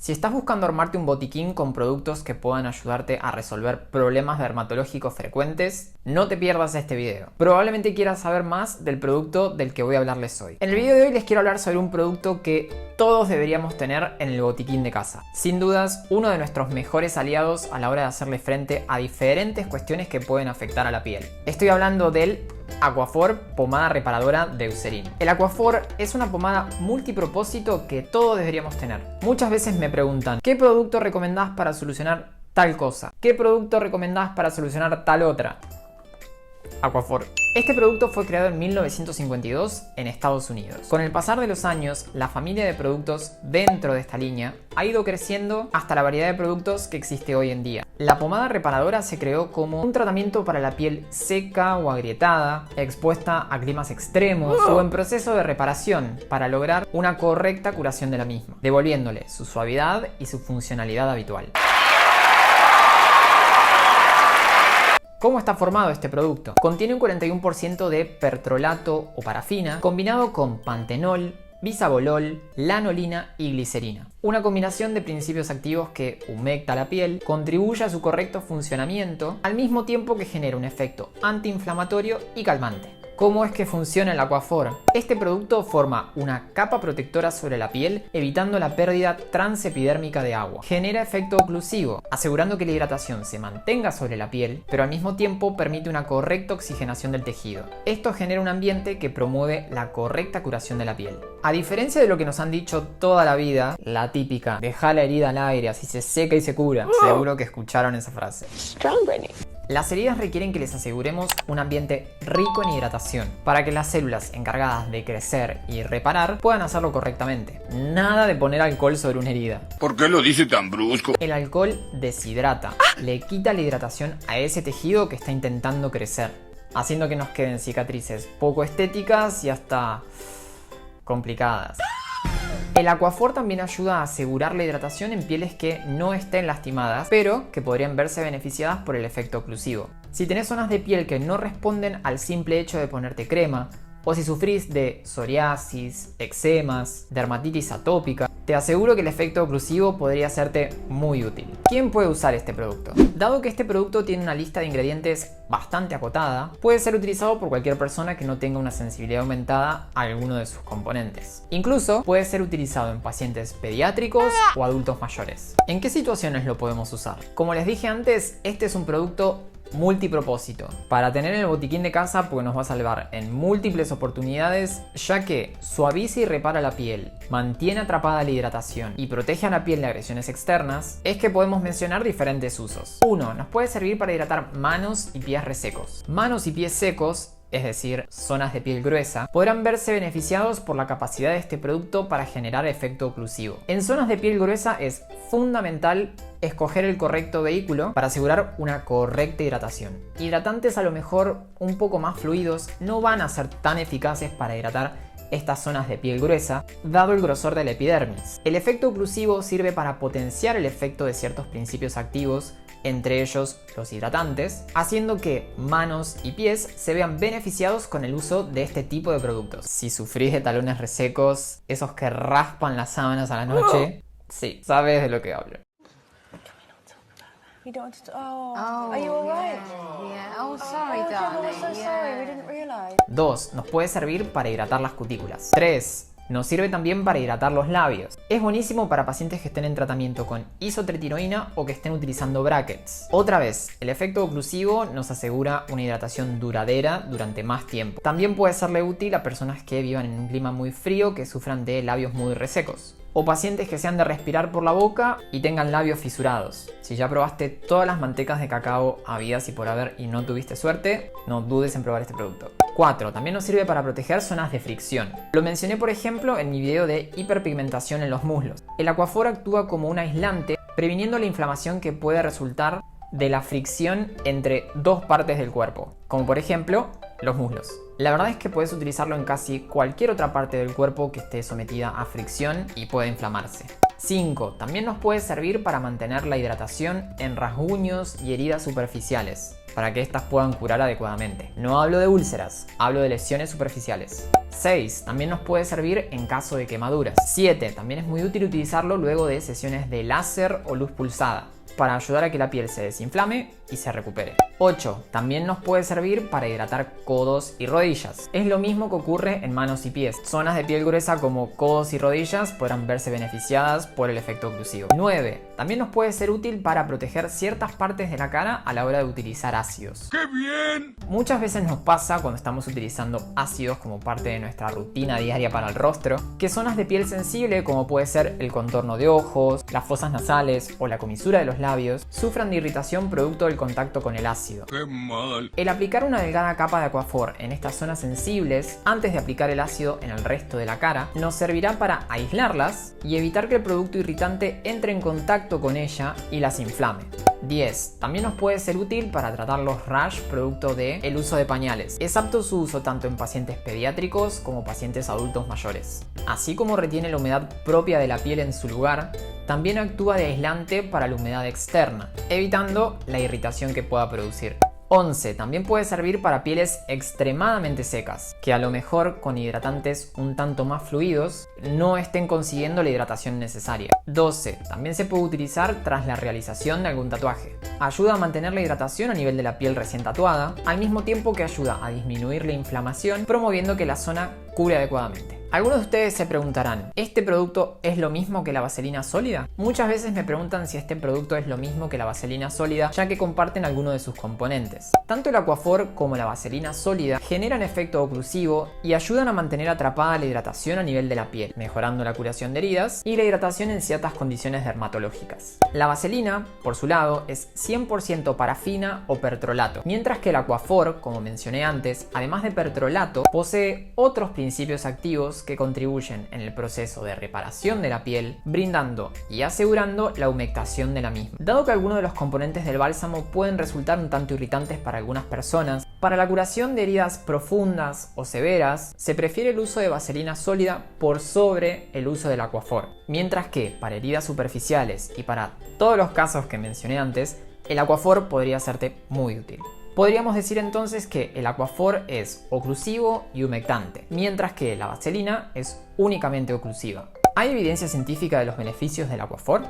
Si estás buscando armarte un botiquín con productos que puedan ayudarte a resolver problemas dermatológicos frecuentes, no te pierdas este video. Probablemente quieras saber más del producto del que voy a hablarles hoy. En el video de hoy les quiero hablar sobre un producto que todos deberíamos tener en el botiquín de casa. Sin dudas, uno de nuestros mejores aliados a la hora de hacerle frente a diferentes cuestiones que pueden afectar a la piel. Estoy hablando del Aquaphor pomada reparadora de Eucerin. El Aquaphor es una pomada multipropósito que todos deberíamos tener. Muchas veces me preguntan, ¿qué producto recomendás para solucionar tal cosa? ¿Qué producto recomendás para solucionar tal otra? Aquaphor. Este producto fue creado en 1952 en Estados Unidos. Con el pasar de los años, la familia de productos dentro de esta línea ha ido creciendo hasta la variedad de productos que existe hoy en día. La pomada reparadora se creó como un tratamiento para la piel seca o agrietada, expuesta a climas extremos o en proceso de reparación para lograr una correcta curación de la misma, devolviéndole su suavidad y su funcionalidad habitual. ¿Cómo está formado este producto? Contiene un 41% de pertrolato o parafina combinado con pantenol, bisabolol, lanolina y glicerina. Una combinación de principios activos que humecta la piel, contribuye a su correcto funcionamiento, al mismo tiempo que genera un efecto antiinflamatorio y calmante. ¿Cómo es que funciona el Aquaphor? Este producto forma una capa protectora sobre la piel, evitando la pérdida transepidérmica de agua. Genera efecto oclusivo, asegurando que la hidratación se mantenga sobre la piel, pero al mismo tiempo permite una correcta oxigenación del tejido. Esto genera un ambiente que promueve la correcta curación de la piel. A diferencia de lo que nos han dicho toda la vida, la típica, deja la herida al aire, así se seca y se cura. Seguro que escucharon esa frase. Las heridas requieren que les aseguremos un ambiente rico en hidratación para que las células encargadas de crecer y reparar puedan hacerlo correctamente. Nada de poner alcohol sobre una herida. ¿Por qué lo dice tan brusco? El alcohol deshidrata, le quita la hidratación a ese tejido que está intentando crecer, haciendo que nos queden cicatrices poco estéticas y hasta complicadas. El Aquaphor también ayuda a asegurar la hidratación en pieles que no estén lastimadas, pero que podrían verse beneficiadas por el efecto oclusivo. Si tenés zonas de piel que no responden al simple hecho de ponerte crema, o si sufrís de psoriasis, eczemas, dermatitis atópica, te aseguro que el efecto oclusivo podría serte muy útil. ¿Quién puede usar este producto? Dado que este producto tiene una lista de ingredientes bastante acotada, puede ser utilizado por cualquier persona que no tenga una sensibilidad aumentada a alguno de sus componentes. Incluso puede ser utilizado en pacientes pediátricos o adultos mayores. ¿En qué situaciones lo podemos usar? Como les dije antes, este es un producto multipropósito para tener en el botiquín de casa porque nos va a salvar en múltiples oportunidades, ya que suaviza y repara la piel, mantiene atrapada la hidratación y protege a la piel de agresiones externas. Es que podemos mencionar diferentes usos. 1. Nos puede servir para hidratar manos y pies resecos. Manos y pies secos, es decir, zonas de piel gruesa, podrán verse beneficiados por la capacidad de este producto para generar efecto oclusivo. En zonas de piel gruesa es fundamental escoger el correcto vehículo para asegurar una correcta hidratación. Hidratantes a lo mejor un poco más fluidos no van a ser tan eficaces para hidratar estas zonas de piel gruesa, dado el grosor de la epidermis. El efecto oclusivo sirve para potenciar el efecto de ciertos principios activos, entre ellos los hidratantes, haciendo que manos y pies se vean beneficiados con el uso de este tipo de productos. Si sufrís de talones resecos, esos que raspan las sábanas a la noche, sí, sabes de lo que hablo. You don't want to... are you alright? Yeah. Oh, sorry, darling. I'm so sorry, we didn't realise. 2. Nos puede servir para hidratar las cutículas. 3. Nos sirve también para hidratar los labios. Es buenísimo para pacientes que estén en tratamiento con isotretinoína o que estén utilizando brackets. Otra vez, el efecto oclusivo nos asegura una hidratación duradera durante más tiempo. También puede serle útil a personas que vivan en un clima muy frío, que sufran de labios muy resecos, o pacientes que sean de respirar por la boca y tengan labios fisurados. Si ya probaste todas las mantecas de cacao habidas y por haber y no tuviste suerte, no dudes en probar este producto. 4. También nos sirve para proteger zonas de fricción. Lo mencioné por ejemplo en mi video de hiperpigmentación en los muslos. El Aquaphor actúa como un aislante, previniendo la inflamación que puede resultar de la fricción entre dos partes del cuerpo, como por ejemplo los muslos. La verdad es que puedes utilizarlo en casi cualquier otra parte del cuerpo que esté sometida a fricción y puede inflamarse. 5. También nos puede servir para mantener la hidratación en rasguños y heridas superficiales, para que éstas puedan curar adecuadamente. No hablo de úlceras, hablo de lesiones superficiales. 6. También nos puede servir en caso de quemaduras. 7. También es muy útil utilizarlo luego de sesiones de láser o luz pulsada, para ayudar a que la piel se desinflame y se recupere. 8. También nos puede servir para hidratar codos y rodillas. Es lo mismo que ocurre en manos y pies. Zonas de piel gruesa como codos y rodillas podrán verse beneficiadas por el efecto oclusivo. 9. También nos puede ser útil para proteger ciertas partes de la cara a la hora de utilizar ácidos. ¡Qué bien! Muchas veces nos pasa cuando estamos utilizando ácidos como parte de nuestra rutina diaria para el rostro, que zonas de piel sensible como puede ser el contorno de ojos, las fosas nasales o la comisura de los labios, sufran de irritación producto del contacto con el ácido. ¡Qué mal! El aplicar una delgada capa de Aquaphor en estas zonas sensibles antes de aplicar el ácido en el resto de la cara nos servirá para aislarlas y evitar que el producto irritante entre en contacto con ella y las inflame. 10. También nos puede ser útil para tratar los rash producto del uso de pañales. Es apto su uso tanto en pacientes pediátricos como pacientes adultos mayores. Así como retiene la humedad propia de la piel en su lugar, también actúa de aislante para la humedad externa, evitando la irritación que pueda producir. 11. También puede servir para pieles extremadamente secas, que a lo mejor con hidratantes un tanto más fluidos no estén consiguiendo la hidratación necesaria. 12. También se puede utilizar tras la realización de algún tatuaje. Ayuda a mantener la hidratación a nivel de la piel recién tatuada, al mismo tiempo que ayuda a disminuir la inflamación, promoviendo que la zona cure adecuadamente. Algunos de ustedes se preguntarán, ¿este producto es lo mismo que la vaselina sólida? Muchas veces me preguntan si este producto es lo mismo que la vaselina sólida, ya que comparten algunos de sus componentes. Tanto el Aquaphor como la vaselina sólida generan efecto oclusivo y ayudan a mantener atrapada la hidratación a nivel de la piel, mejorando la curación de heridas y la hidratación en ciertas condiciones dermatológicas. La vaselina, por su lado, es 100% parafina o pertrolato, mientras que el Aquaphor, como mencioné antes, además de pertrolato, posee otros principios activos que contribuyen en el proceso de reparación de la piel, brindando y asegurando la humectación de la misma. Dado que algunos de los componentes del bálsamo pueden resultar un tanto irritantes para algunas personas, para la curación de heridas profundas o severas, se prefiere el uso de vaselina sólida por sobre el uso del Aquaphor, mientras que para heridas superficiales y para todos los casos que mencioné antes, el Aquaphor podría serte muy útil. Podríamos decir entonces que el Aquaphor es oclusivo y humectante, mientras que la vaselina es únicamente oclusiva. ¿Hay evidencia científica de los beneficios del Aquaphor?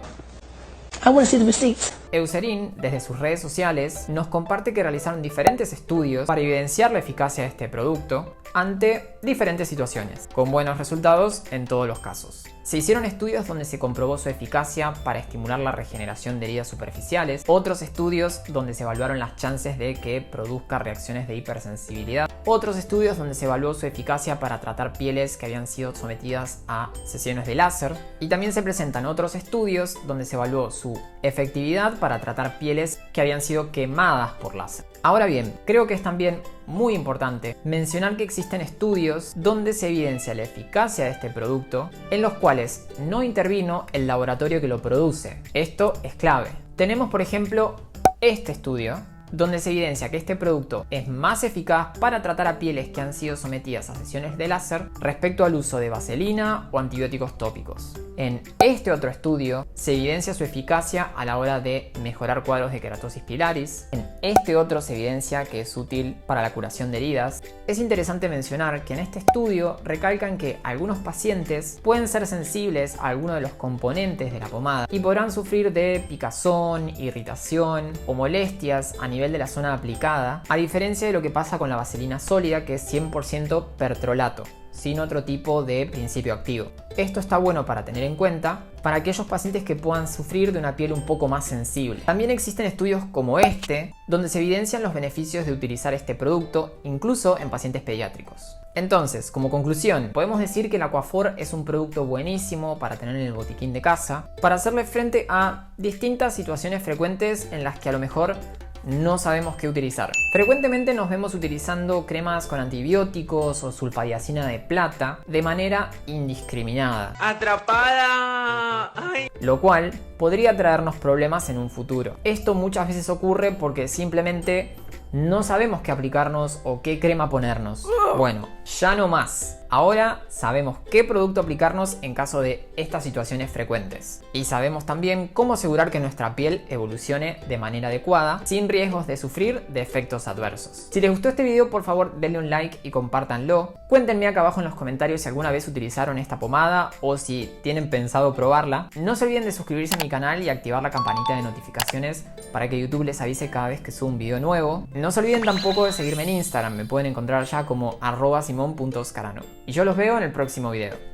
I want to see the receipts. Eucerin, desde sus redes sociales, nos comparte que realizaron diferentes estudios para evidenciar la eficacia de este producto ante diferentes situaciones, con buenos resultados en todos los casos. Se hicieron estudios donde se comprobó su eficacia para estimular la regeneración de heridas superficiales, otros estudios donde se evaluaron las chances de que produzca reacciones de hipersensibilidad, otros estudios donde se evaluó su eficacia para tratar pieles que habían sido sometidas a sesiones de láser, y también se presentan otros estudios donde se evaluó su efectividad para tratar pieles que habían sido quemadas por láser. Ahora bien, creo que es también muy importante mencionar que existen estudios donde se evidencia la eficacia de este producto en los cuales no intervino el laboratorio que lo produce. Esto es clave. Tenemos, por ejemplo, este estudio donde se evidencia que este producto es más eficaz para tratar a pieles que han sido sometidas a sesiones de láser respecto al uso de vaselina o antibióticos tópicos. En este otro estudio se evidencia su eficacia a la hora de mejorar cuadros de queratosis pilaris. En este otro se evidencia que es útil para la curación de heridas. Es interesante mencionar que en este estudio recalcan que algunos pacientes pueden ser sensibles a alguno de los componentes de la pomada y podrán sufrir de picazón, irritación o molestias a nivel de la zona aplicada, a diferencia de lo que pasa con la vaselina sólida, que es 100% pertrolato, sin otro tipo de principio activo. Esto está bueno para tener en cuenta para aquellos pacientes que puedan sufrir de una piel un poco más sensible. También existen estudios como este, donde se evidencian los beneficios de utilizar este producto, incluso en pacientes pediátricos. Entonces, como conclusión, podemos decir que el Aquaphor es un producto buenísimo para tener en el botiquín de casa, para hacerle frente a distintas situaciones frecuentes en las que a lo mejor no sabemos qué utilizar. Frecuentemente nos vemos utilizando cremas con antibióticos o sulfadiazina de plata de manera indiscriminada. ¡Atrapada! ¡Ay! Lo cual podría traernos problemas en un futuro. Esto muchas veces ocurre porque simplemente no sabemos qué aplicarnos o qué crema ponernos. Bueno, ya no más. Ahora sabemos qué producto aplicarnos en caso de estas situaciones frecuentes. Y sabemos también cómo asegurar que nuestra piel evolucione de manera adecuada, sin riesgos de sufrir de efectos adversos. Si les gustó este video, por favor denle un like y compártanlo. Cuéntenme acá abajo en los comentarios si alguna vez utilizaron esta pomada o si tienen pensado probarla. No se olviden de suscribirse a mi canal y activar la campanita de notificaciones para que YouTube les avise cada vez que subo un video nuevo. No se olviden tampoco de seguirme en Instagram, me pueden encontrar ya como @simon.scarano. Y yo los veo en el próximo video.